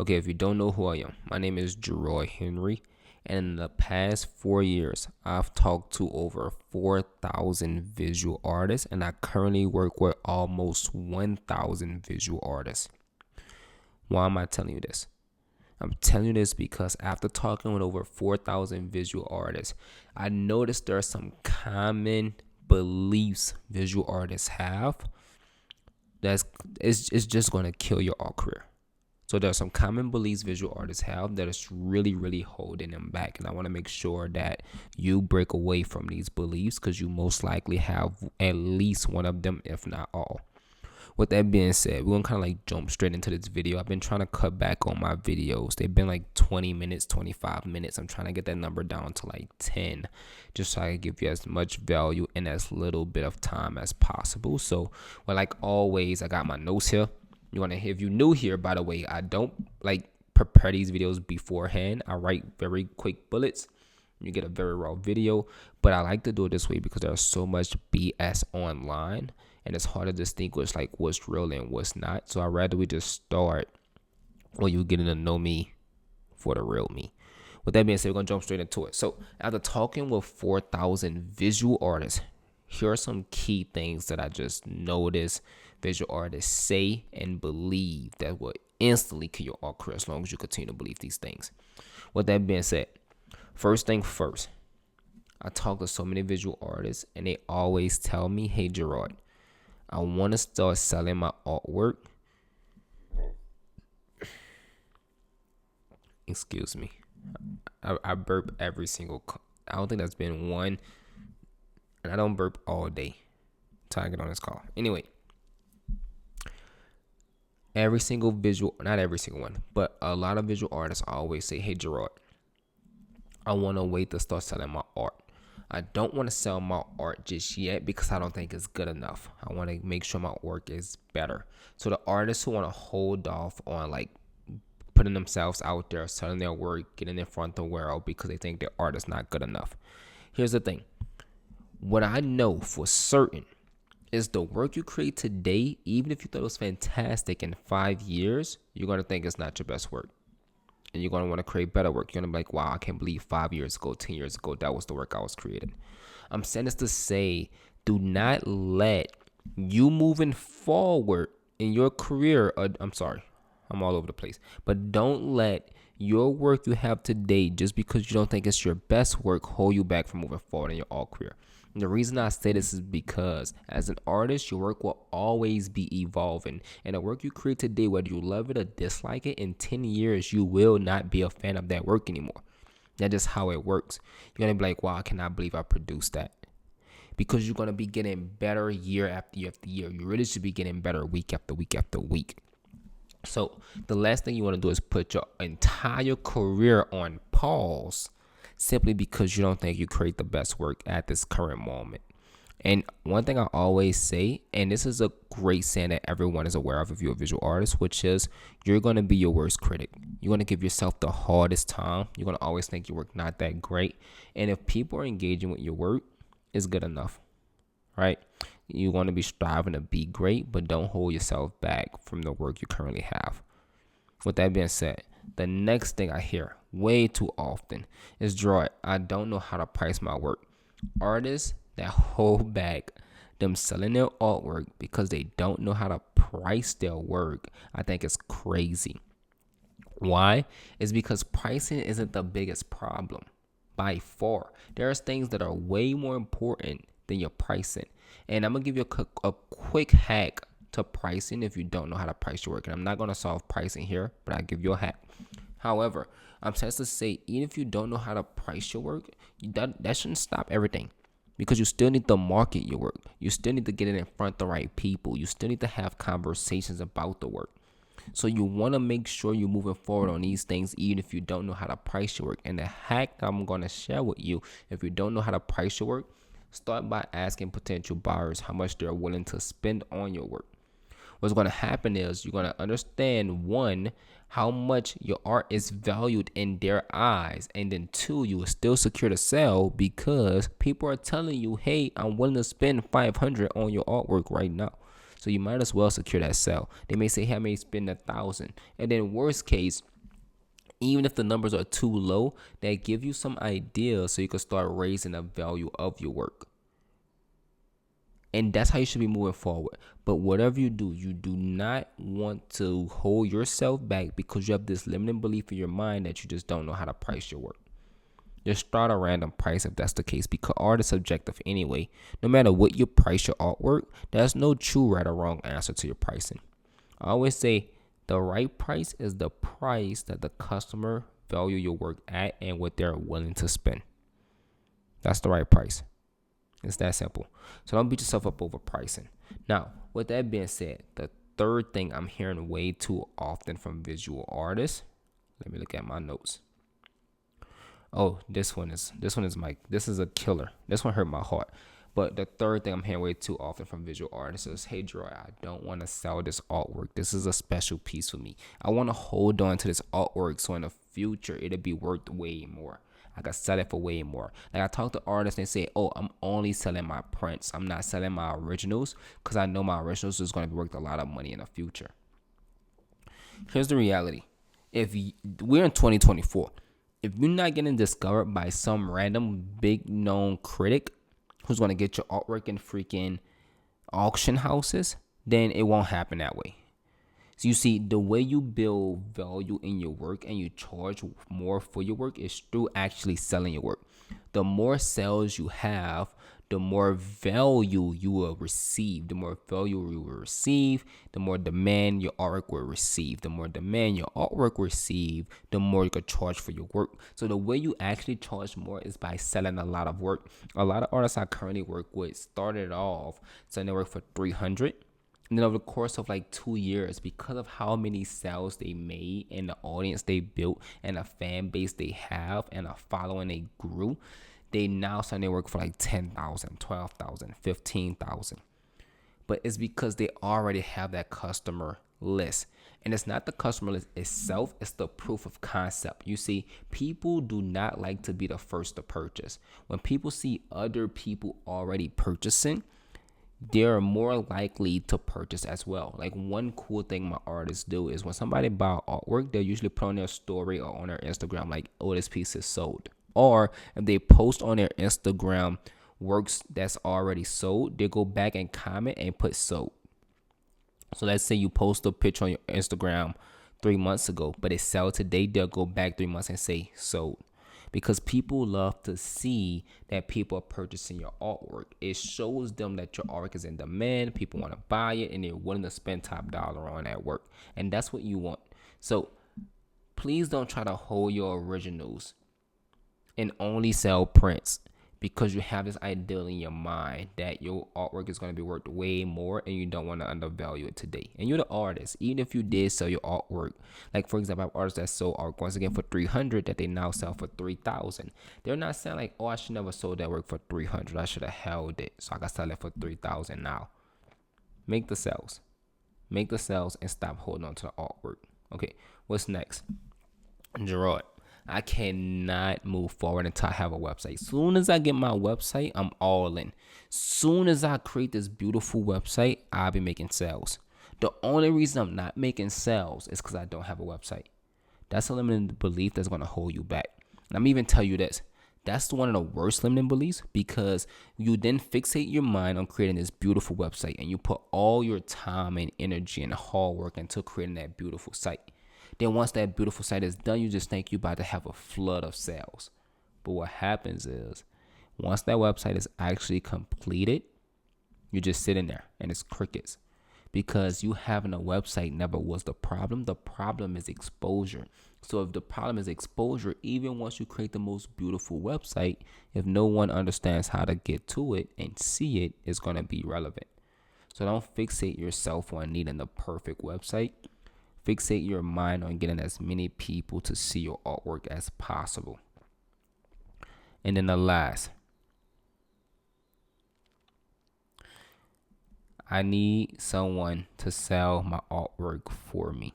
Okay, if you don't know who I am, my name is Jeroy Henry, and in the past 4 years, I've talked to over 4,000 visual artists, and I currently work with almost 1,000 visual artists. Why am I telling you this? I'm telling you this because after talking with over 4,000 visual artists, I noticed there are some common beliefs visual artists have that's it's just going to kill your art career. So there are some common beliefs visual artists have that is really, really holding them back. And I want to make sure that you break away from these beliefs because you most likely have at least one of them, if not all. With that being said, we're going to kind of like jump straight into this video. I've been trying to cut back on my videos. They've been like 20 minutes, 25 minutes. I'm trying to get that number down to like 10, just so I can give you as much value in as little bit of time as possible. So, well, like always, I got my notes here. You want to, if you're new here, by the way, I don't like prepare these videos beforehand. I write very quick bullets. You get a very raw video, but I like to do it this way because there's so much BS online and it's hard to distinguish like what's real and what's not. So I'd rather we just start when you getting to know me for the real me. With that being said, we're going to jump straight into it. So after talking with 4,000 visual artists, here are some key things that I just noticed visual artists say and believe that will instantly kill your art career as long as you continue to believe these things. With that being said, first thing first, I talk to so many visual artists and they always tell me, hey Gerard, I want to start selling my artwork. Excuse me. I burp every single, I don't think that's been one, and I don't burp all day until I get on this call. Anyway, every single visual, not every single one, but a lot of visual artists always say, hey Gerard, I want to wait to start selling my art. I don't want to sell my art just yet because I don't think it's good enough. I want to make sure my work is better. So the artists who want to hold off on like putting themselves out there, selling their work, getting in front of the world because they think their art is not good enough. Here's the thing. What I know for certain is the work you create today, even if you thought it was fantastic in 5 years, you're going to think it's not your best work. And you're going to want to create better work. You're going to be like, wow, I can't believe 5 years ago, 10 years ago, that was the work I was creating. I'm saying this to say, do not let you moving forward in your career. I'm sorry, I'm all over the place. But don't let your work you have today, just because you don't think it's your best work, hold you back from moving forward in your art career. And the reason I say this is because as an artist, your work will always be evolving. And the work you create today, whether you love it or dislike it, in 10 years, you will not be a fan of that work anymore. That's just how it works. You're going to be like, wow, I cannot believe I produced that. Because you're going to be getting better year after year after year. You really should be getting better week after week after week. So the last thing you want to do is put your entire career on pause simply because you don't think you create the best work at this current moment. And one thing I always say, and this is a great saying that everyone is aware of if you're a visual artist, which is you're going to be your worst critic. You're going to give yourself the hardest time. You're going to always think your work not that great. And if people are engaging with your work, it's good enough, right? You want to be striving to be great, but don't hold yourself back from the work you currently have. With that being said, the next thing I hear way too often is, Joy, I don't know how to price my work. Artists that hold back them selling their artwork because they don't know how to price their work, I think it's crazy. Why? It's because pricing isn't the biggest problem by far. There's things that are way more important than your pricing. And I'm going to give you a quick hack to pricing if you don't know how to price your work. And I'm not going to solve pricing here, but I'll give you a hack. However, I'm supposed to say, even if you don't know how to price your work, that shouldn't stop everything. Because you still need to market your work. You still need to get it in front of the right people. You still need to have conversations about the work. So you want to make sure you're moving forward on these things, even if you don't know how to price your work. And the hack that I'm going to share with you, if you don't know how to price your work, start by asking potential buyers how much they're willing to spend on your work. What's going to happen is you're going to understand, one, how much your art is valued in their eyes. And then two, you will still secure the sale because people are telling you, hey, I'm willing to spend $500 on your artwork right now. So you might as well secure that sale. They may say, hey, I may spend $1,000. And then worst case, Even if the numbers are too low, they give you some ideas so you can start raising the value of your work. And that's how you should be moving forward. But whatever you do not want to hold yourself back because you have this limiting belief in your mind that you just don't know how to price your work. Just start a random price if that's the case, because art is subjective anyway. No matter what you price your artwork, there's no true right or wrong answer to your pricing. I always say the right price is the price that the customer value your work at and what they're willing to spend. That's the right price. It's that simple. So don't beat yourself up over pricing. Now, with that being said, the third thing I'm hearing way too often from visual artists. Let me look at my notes. Oh, this one is this is a killer. This one hurt my heart. But the third thing I'm hearing way too often from visual artists is, hey, Gerard, I don't want to sell this artwork. This is a special piece for me. I want to hold on to this artwork so in the future it'll be worth way more. I could sell it for way more. Like I talk to artists and they say, oh, I'm only selling my prints. I'm not selling my originals because I know my originals is going to be worth a lot of money in the future. Here's the reality. We're in 2024, if you're not getting discovered by some random big known critic who's going to get your artwork in freaking auction houses, then it won't happen that way. So you see, the way you build value in your work and you charge more for your work is through actually selling your work. The more sales you have, the more value you will receive. The more value you will receive, the more demand your artwork will receive. The more demand your artwork will receive, the more you could charge for your work. So the way you actually charge more is by selling a lot of work. A lot of artists I currently work with started off selling their work for $300. And then over the course of like 2 years, because of how many sales they made and the audience they built and a fan base they have and a following they grew, they now sell their work for like 10,000, 12,000, 15,000. But it's because they already have that customer list. And it's not the customer list itself, it's the proof of concept. You see, people do not like to be the first to purchase. When people see other people already purchasing, they're more likely to purchase as well. Like one cool thing my artists do is when somebody buy artwork, they'll usually put on their story or on their Instagram like, oh, this piece is sold. Or if they post on their Instagram works that's already sold, they go back and comment and put sold. So let's say you post a picture on your Instagram 3 months ago, but it sell today, they'll go back 3 months and say sold. Because people love to see that people are purchasing your artwork. It shows them that your artwork is in demand. People want to buy it and they're willing to spend top dollar on that work. And that's what you want. So please don't try to hold your originals and only sell prints because you have this ideal in your mind that your artwork is going to be worth way more and you don't want to undervalue it today. And you're the artist. Even if you did sell your artwork, like for example, I have artists that sold art once again for $300 that they now sell for $3,000. They're not saying like, oh, I should never sold that work for $300. I should have held it so I got sell it for $3,000 now. Make the sales and stop holding on to the artwork. Okay, what's next? Gerard, I cannot move forward until I have a website. Soon as I get my website, I'm all in. Soon as I create this beautiful website, I'll be making sales. The only reason I'm not making sales is because I don't have a website. That's a limiting belief that's going to hold you back. And I'm even tell you this. That's one of the worst limiting beliefs because you then fixate your mind on creating this beautiful website and you put all your time and energy and hard work into creating that beautiful site. Then once that beautiful site is done, you just think you're about to have a flood of sales. But what happens is, once that website is actually completed, you're just sitting there and it's crickets. Because you having a website never was the problem. The problem is exposure. So if the problem is exposure, even once you create the most beautiful website, if no one understands how to get to it and see it, it's going to be relevant. So don't fixate yourself on needing the perfect website. Fixate your mind on getting as many people to see your artwork as possible. And then the last, I need someone to sell my artwork for me.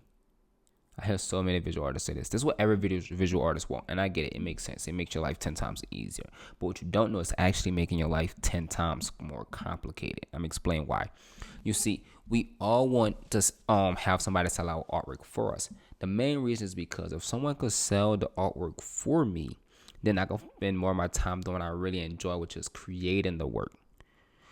I hear so many visual artists say this. This is what every visual artist wants. And I get it. It makes sense. It makes your life 10 times easier. But what you don't know is actually making your life 10 times more complicated. I'm explaining why. You see, we all want to have somebody sell our artwork for us. The main reason is because if someone could sell the artwork for me, then I can spend more of my time doing what I really enjoy, which is creating the work.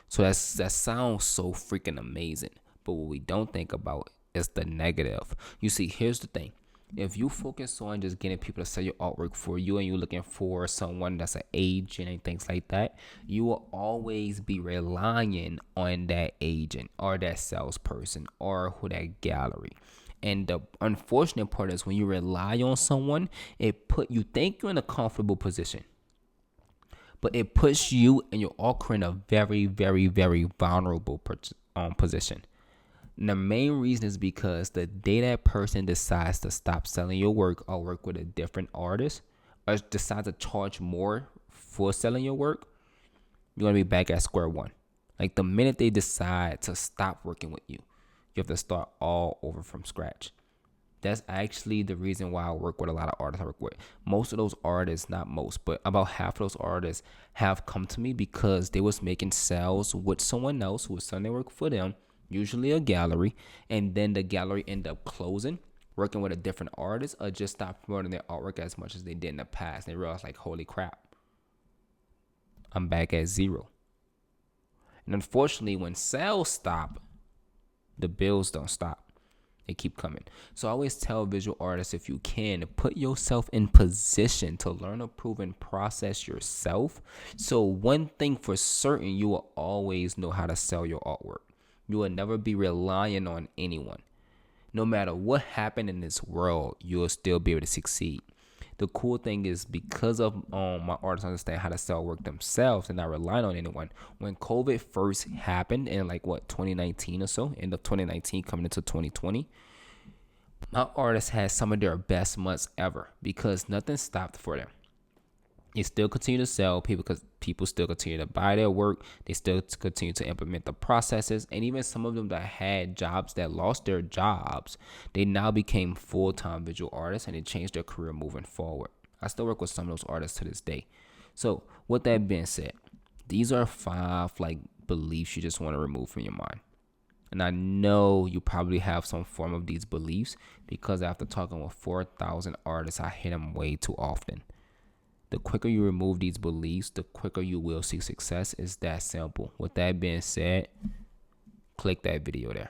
So that sounds so freaking amazing. But what we don't think about is the negative. You see, here's the thing. If you focus on just getting people to sell your artwork for you and you're looking for someone that's an agent and things like that, you will always be relying on that agent or that salesperson or who that gallery. And the unfortunate part is when you rely on someone, you think you're in a comfortable position, but it puts you and your author in a very, very, very vulnerable position. And the main reason is because the day that person decides to stop selling your work or work with a different artist or decides to charge more for selling your work, you're going to be back at square one. Like the minute they decide to stop working with you, you have to start all over from scratch. That's actually the reason why I work with a lot of artists I work with. Most of those artists, not most, but about half of those artists have come to me because they was making sales with someone else who was selling their work for them, usually a gallery, and then the gallery ended up closing, working with a different artist, or just stopped promoting their artwork as much as they did in the past. They realized, like, holy crap, I'm back at zero. And unfortunately, when sales stop, the bills don't stop. They keep coming. So I always tell visual artists, if you can, put yourself in position to learn a proven process yourself. So one thing for certain, you will always know how to sell your artwork. You will never be relying on anyone. No matter what happened in this world, you will still be able to succeed. The cool thing is because of my artists understand how to sell work themselves and not relying on anyone. When COVID first happened in 2019 or so, end of 2019 coming into 2020, my artists had some of their best months ever because nothing stopped for them. They still continue to sell people because people still continue to buy their work. They still continue to implement the processes. And even some of them that had jobs that lost their jobs, they now became full-time visual artists and they changed their career moving forward. I still work with some of those artists to this day. So with that being said, these are 5 beliefs you just want to remove from your mind. And I know you probably have some form of these beliefs because after talking with 4,000 artists, I hear them way too often. The quicker you remove these beliefs, the quicker you will see success. It's that simple. With that being said, click that video there.